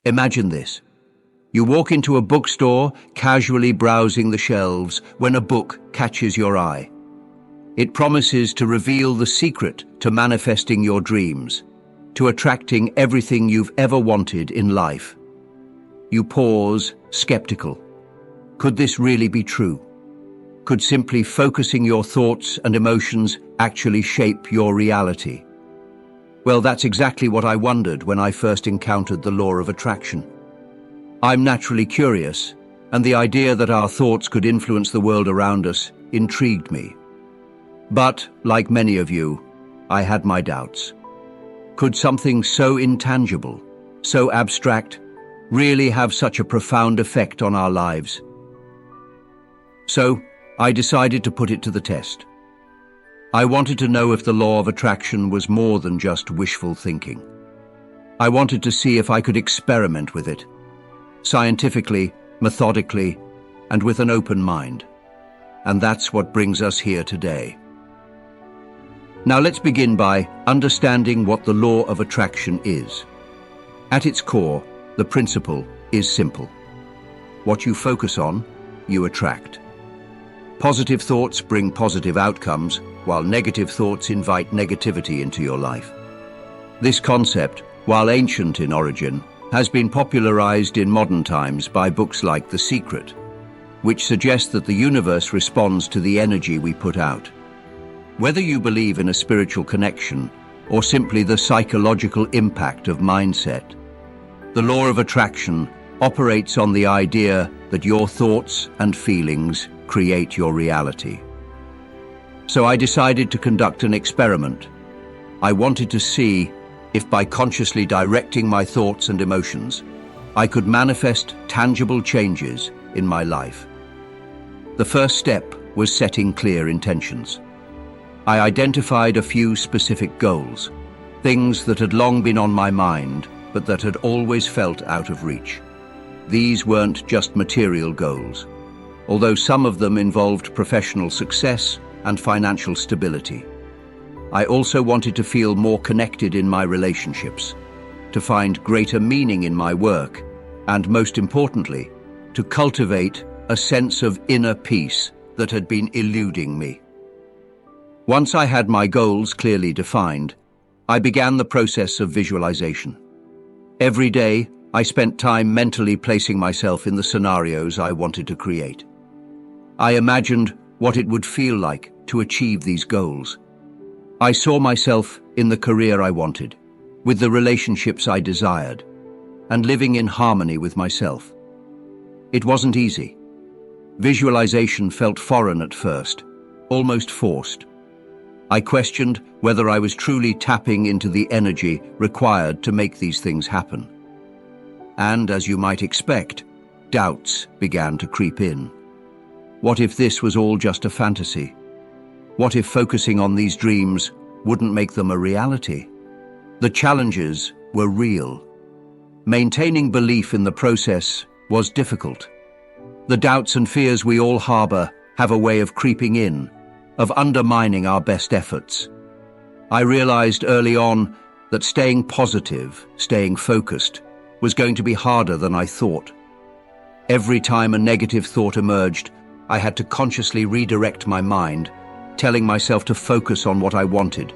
Imagine this. You walk into a bookstore, casually browsing the shelves, when a book catches your eye. It promises to reveal the secret to manifesting your dreams, to attracting everything you've ever wanted in life. You pause, skeptical. Could this really be true? Could simply focusing your thoughts and emotions actually shape your reality? Well, that's exactly what I wondered when I first encountered the law of attraction. I'm naturally curious, and the idea that our thoughts could influence the world around us intrigued me. But, like many of you, I had my doubts. Could something so intangible, so abstract, really have such a profound effect on our lives? So, I decided to put it to the test. I wanted to know if the law of attraction was more than just wishful thinking. I wanted to see if I could experiment with it, scientifically, methodically, and with an open mind. And that's what brings us here today. Now let's begin by understanding what the law of attraction is. At its core, the principle is simple. What you focus on, you attract. Positive thoughts bring positive outcomes, while negative thoughts invite negativity into your life. This concept, while ancient in origin, has been popularized in modern times by books like The Secret, which suggest that the universe responds to the energy we put out. Whether you believe in a spiritual connection or simply the psychological impact of mindset, the law of attraction operates on the idea that your thoughts and feelings create your reality. So I decided to conduct an experiment. I wanted to see if by consciously directing my thoughts and emotions, I could manifest tangible changes in my life. The first step was setting clear intentions. I identified a few specific goals, things that had long been on my mind, but that had always felt out of reach. These weren't just material goals, although some of them involved professional success and financial stability. I also wanted to feel more connected in my relationships, to find greater meaning in my work, and most importantly, to cultivate a sense of inner peace that had been eluding me. Once I had my goals clearly defined, I began the process of visualization. Every day, I spent time mentally placing myself in the scenarios I wanted to create. I imagined what it would feel like to achieve these goals. I saw myself in the career I wanted, with the relationships I desired, and living in harmony with myself. It wasn't easy. Visualization felt foreign at first, almost forced. I questioned whether I was truly tapping into the energy required to make these things happen. And, as you might expect, doubts began to creep in. What if this was all just a fantasy? What if focusing on these dreams wouldn't make them a reality? The challenges were real. Maintaining belief in the process was difficult. The doubts and fears we all harbor have a way of creeping in, of undermining our best efforts. I realized early on that staying positive, staying focused, was going to be harder than I thought. Every time a negative thought emerged, I had to consciously redirect my mind, telling myself to focus on what I wanted,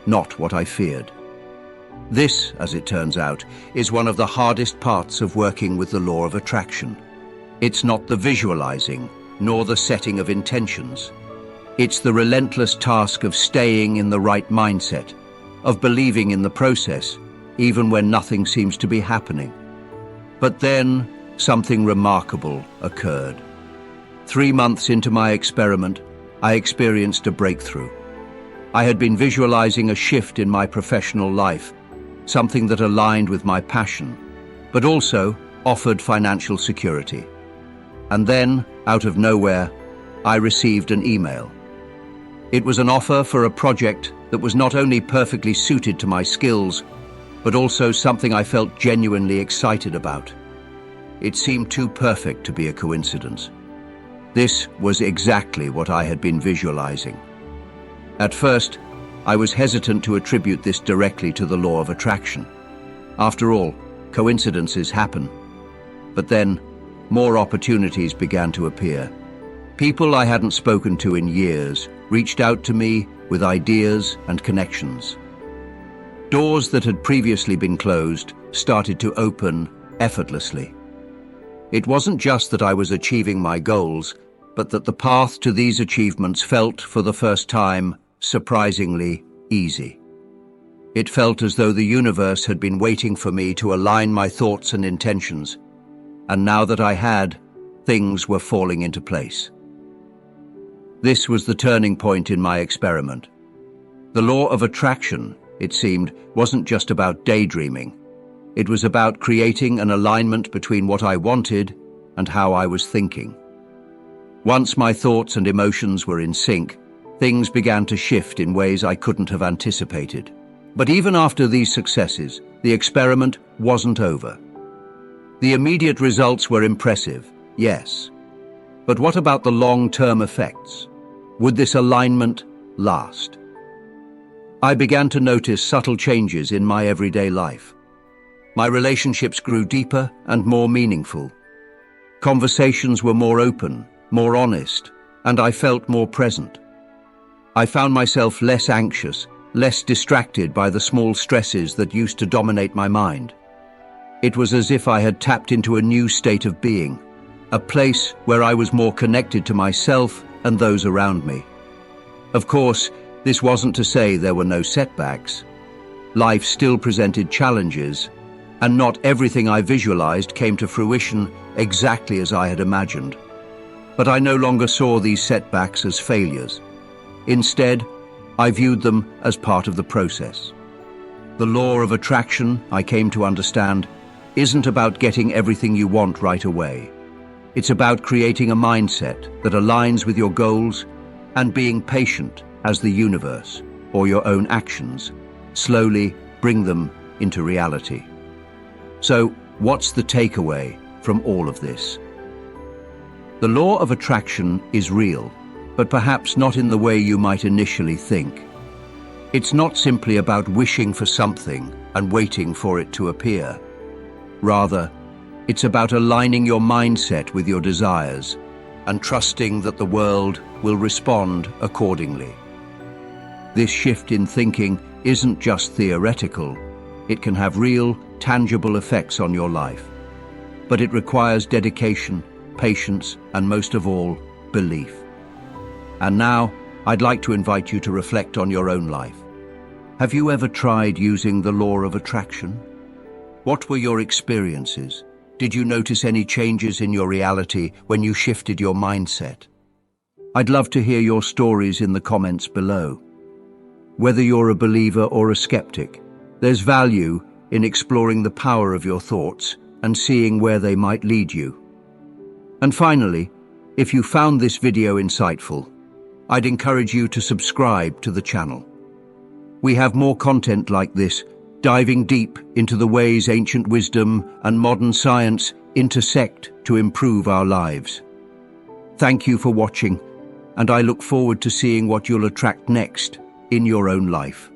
not what I feared. This, as it turns out, is one of the hardest parts of working with the law of attraction. It's not the visualizing, nor the setting of intentions. It's the relentless task of staying in the right mindset, of believing in the process, even when nothing seems to be happening. But then, something remarkable occurred. 3 months into my experiment, I experienced a breakthrough. I had been visualizing a shift in my professional life, something that aligned with my passion, but also offered financial security. And then, out of nowhere, I received an email. It was an offer for a project that was not only perfectly suited to my skills, but also something I felt genuinely excited about. It seemed too perfect to be a coincidence. This was exactly what I had been visualizing. At first, I was hesitant to attribute this directly to the law of attraction. After all, coincidences happen. But then, more opportunities began to appear. People I hadn't spoken to in years reached out to me with ideas and connections. Doors that had previously been closed started to open effortlessly. It wasn't just that I was achieving my goals, but that the path to these achievements felt, for the first time, surprisingly easy. It felt as though the universe had been waiting for me to align my thoughts and intentions, and now that I had, things were falling into place. This was the turning point in my experiment. The law of attraction, it seemed, wasn't just about daydreaming. It was about creating an alignment between what I wanted and how I was thinking. Once my thoughts and emotions were in sync, things began to shift in ways I couldn't have anticipated. But even after these successes, the experiment wasn't over. The immediate results were impressive, yes. But what about the long-term effects? Would this alignment last? I began to notice subtle changes in my everyday life. My relationships grew deeper and more meaningful. Conversations were more open, more honest, and I felt more present. I found myself less anxious, less distracted by the small stresses that used to dominate my mind. It was as if I had tapped into a new state of being, a place where I was more connected to myself and those around me. Of course, this wasn't to say there were no setbacks. Life still presented challenges, and not everything I visualized came to fruition exactly as I had imagined. But I no longer saw these setbacks as failures. Instead, I viewed them as part of the process. The law of attraction, I came to understand, isn't about getting everything you want right away. It's about creating a mindset that aligns with your goals and being patient as the universe, or your own actions, slowly bring them into reality. So, what's the takeaway from all of this? The law of attraction is real, but perhaps not in the way you might initially think. It's not simply about wishing for something and waiting for it to appear. Rather, it's about aligning your mindset with your desires and trusting that the world will respond accordingly. This shift in thinking isn't just theoretical. It can have real, tangible effects on your life. But it requires dedication, patience, and most of all, belief. And now, I'd like to invite you to reflect on your own life. Have you ever tried using the law of attraction? What were your experiences? Did you notice any changes in your reality when you shifted your mindset? I'd love to hear your stories in the comments below. Whether you're a believer or a skeptic, there's value in exploring the power of your thoughts and seeing where they might lead you. And finally, if you found this video insightful, I'd encourage you to subscribe to the channel. We have more content like this, diving deep into the ways ancient wisdom and modern science intersect to improve our lives. Thank you for watching, and I look forward to seeing what you'll attract next in your own life.